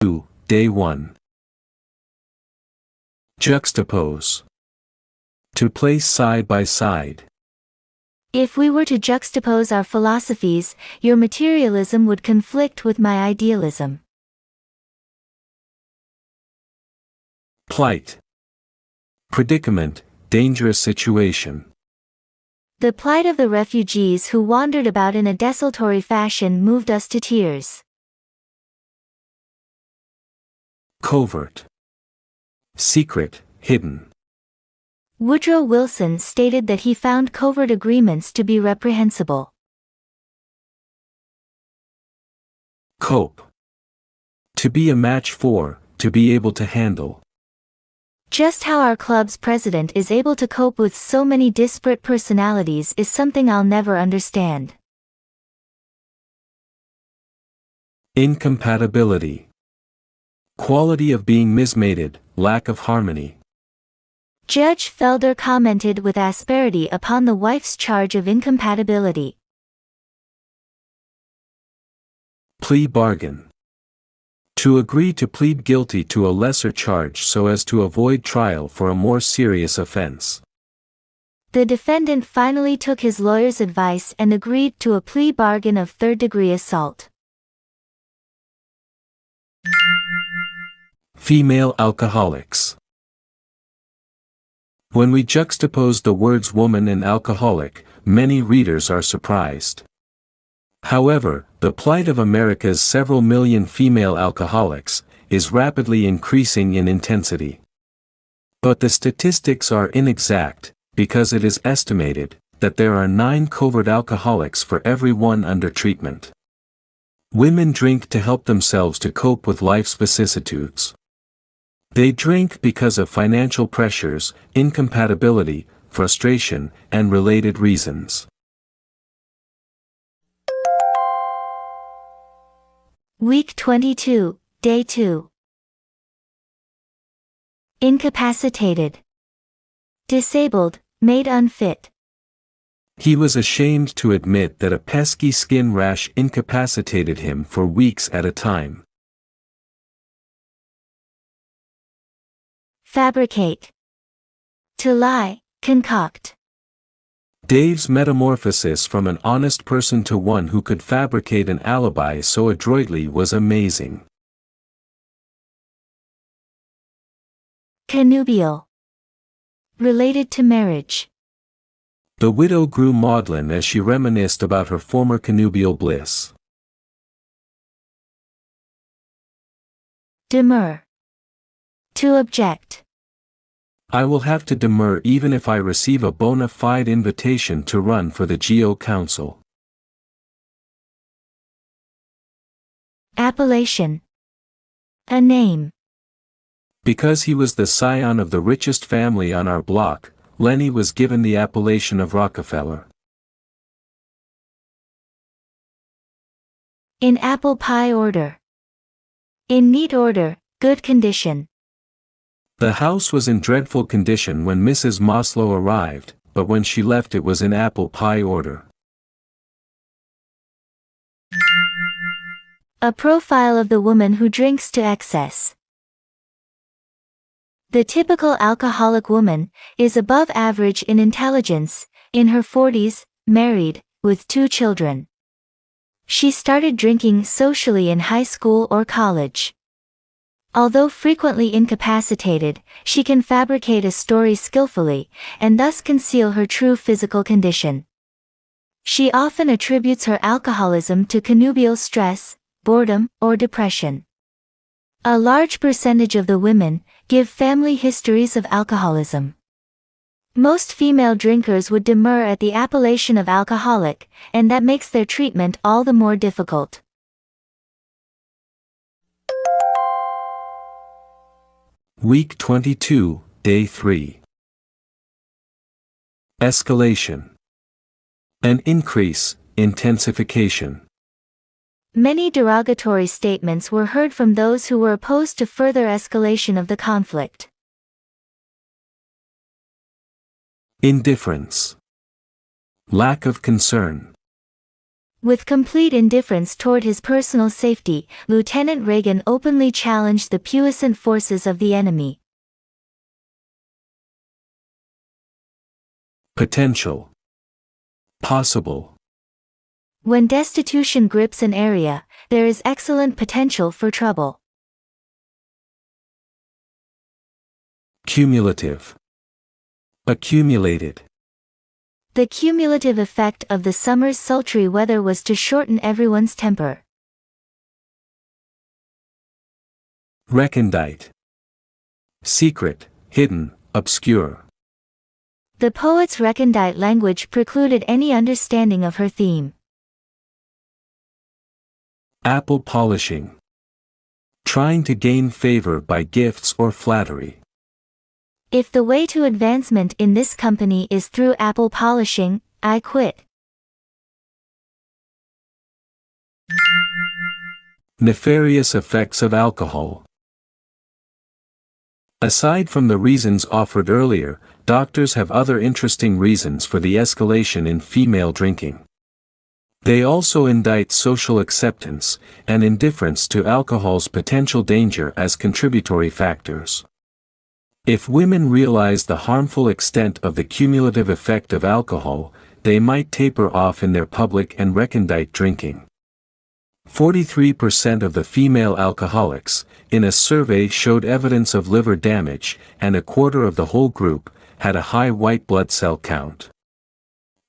2, Day 1. Juxtapose. To place side by side. If we were to juxtapose our philosophies, your materialism would conflict with my idealism. Plight. Predicament, dangerous situation. The plight of the refugees who wandered about in a desultory fashion moved us to tears. Covert. Secret, hidden. Woodrow Wilson stated that he found covert agreements to be reprehensible. Cope. To be a match for, to be able to handle. Just how our club's president is able to cope with so many disparate personalities is something I'll never understand. Incompatibility. Quality of being mismated, lack of harmony. Judge Felder commented with asperity upon the wife's charge of incompatibility. Plea bargain. To agree to plead guilty to a lesser charge so as to avoid trial for a more serious offense. The defendant finally took his lawyer's advice and agreed to a plea bargain of third-degree assault. Female alcoholics. When we juxtapose the words woman and alcoholic, many readers are surprised. However, the plight of America's several million female alcoholics is rapidly increasing in intensity. But the statistics are inexact, because it is estimated that there are 9 covert alcoholics for every one under treatment. Women drink to help themselves to cope with life's vicissitudes. They drink because of financial pressures, incompatibility, frustration, and related reasons. Week 22, Day 2. Incapacitated. Disabled, made unfit. He was ashamed to admit that a pesky skin rash incapacitated him for weeks at a time. Fabricate. To lie, concoct. Dave's metamorphosis from an honest person to one who could fabricate an alibi so adroitly was amazing. Connubial. Related to marriage. The widow grew maudlin as she reminisced about her former connubial bliss. Demur. To object. I will have to demur even if I receive a bona fide invitation to run for the GO Council. Appellation. A name. Because he was the scion of the richest family on our block, Lenny was given the appellation of Rockefeller. In apple pie order. In neat order, good condition. The house was in dreadful condition when Mrs. Moslow arrived, but when she left it was in apple pie order. A profile of the woman who drinks to excess. The typical alcoholic woman is above average in intelligence, in her 40s, married, with 2 children. She started drinking socially in high school or college. Although frequently incapacitated, she can fabricate a story skillfully, and thus conceal her true physical condition. She often attributes her alcoholism to connubial stress, boredom, or depression. A large percentage of the women give family histories of alcoholism. Most female drinkers would demur at the appellation of alcoholic, and that makes their treatment all the more difficult. Week 22, Day 3. Escalation. An increase, intensification. Many derogatory statements were heard from those who were opposed to further escalation of the conflict. Indifference. Lack of concern. With complete indifference toward his personal safety, Lieutenant Reagan openly challenged the puissant forces of the enemy. Potential. Possible. When destitution grips an area, there is excellent potential for trouble. Cumulative. Accumulated. The cumulative effect of the summer's sultry weather was to shorten everyone's temper. Recondite. Secret, hidden, obscure. The poet's recondite language precluded any understanding of her theme. Apple polishing. Trying to gain favor by gifts or flattery. If the way to advancement in this company is through apple polishing, I quit. Nefarious effects of alcohol. Aside from the reasons offered earlier, doctors have other interesting reasons for the escalation in female drinking. They also indict social acceptance and indifference to alcohol's potential danger as contributory factors. If women realize the harmful extent of the cumulative effect of alcohol, they might taper off in their public and recondite drinking. 43% of the female alcoholics, in a survey, showed evidence of liver damage, and a quarter of the whole group had a high white blood cell count.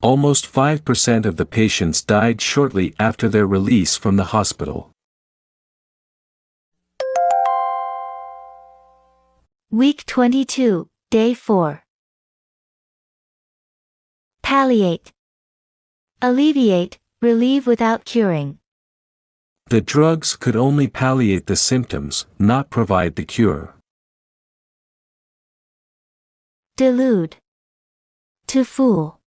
Almost 5% of the patients died shortly after their release from the hospital. Week 22, Day 4. Palliate. Alleviate, relieve without curing. The drugs could only palliate the symptoms, not provide the cure. Delude. To fool.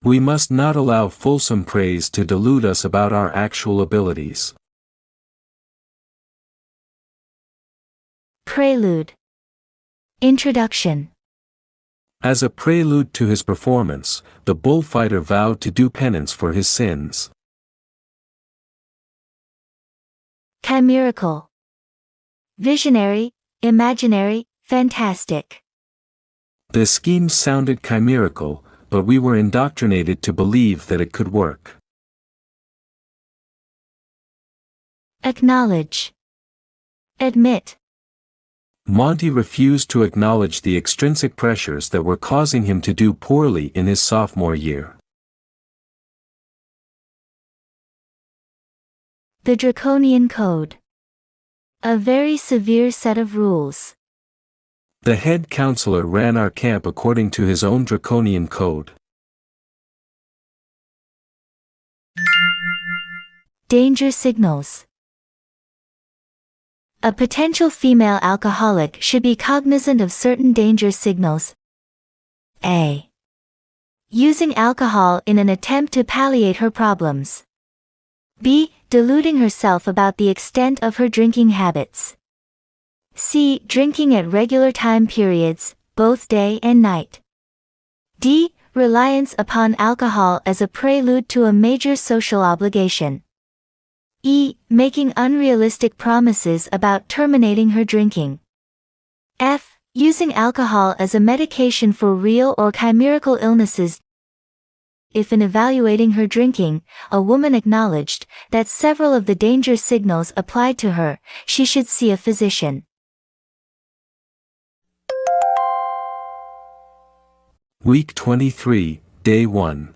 We must not allow fulsome praise to delude us about our actual abilities. Prelude. Introduction. As a prelude to his performance, the bullfighter vowed to do penance for his sins. Chimerical. Visionary, imaginary, fantastic. The scheme sounded chimerical, but we were indoctrinated to believe that it could work. Acknowledge. Admit. Monty refused to acknowledge the extrinsic pressures that were causing him to do poorly in his sophomore year. The Draconian Code. A very severe set of rules. The head counselor ran our camp according to his own draconian code. Danger signals. A potential female alcoholic should be cognizant of certain danger signals. A. Using alcohol in an attempt to palliate her problems. B. Deluding herself about the extent of her drinking habits. C. Drinking at regular time periods, both day and night. D. Reliance upon alcohol as a prelude to a major social obligation. E. Making unrealistic promises about terminating her drinking. F. Using alcohol as a medication for real or chimerical illnesses. If in evaluating her drinking, a woman acknowledged that several of the danger signals applied to her, she should see a physician. Week 23, Day 1.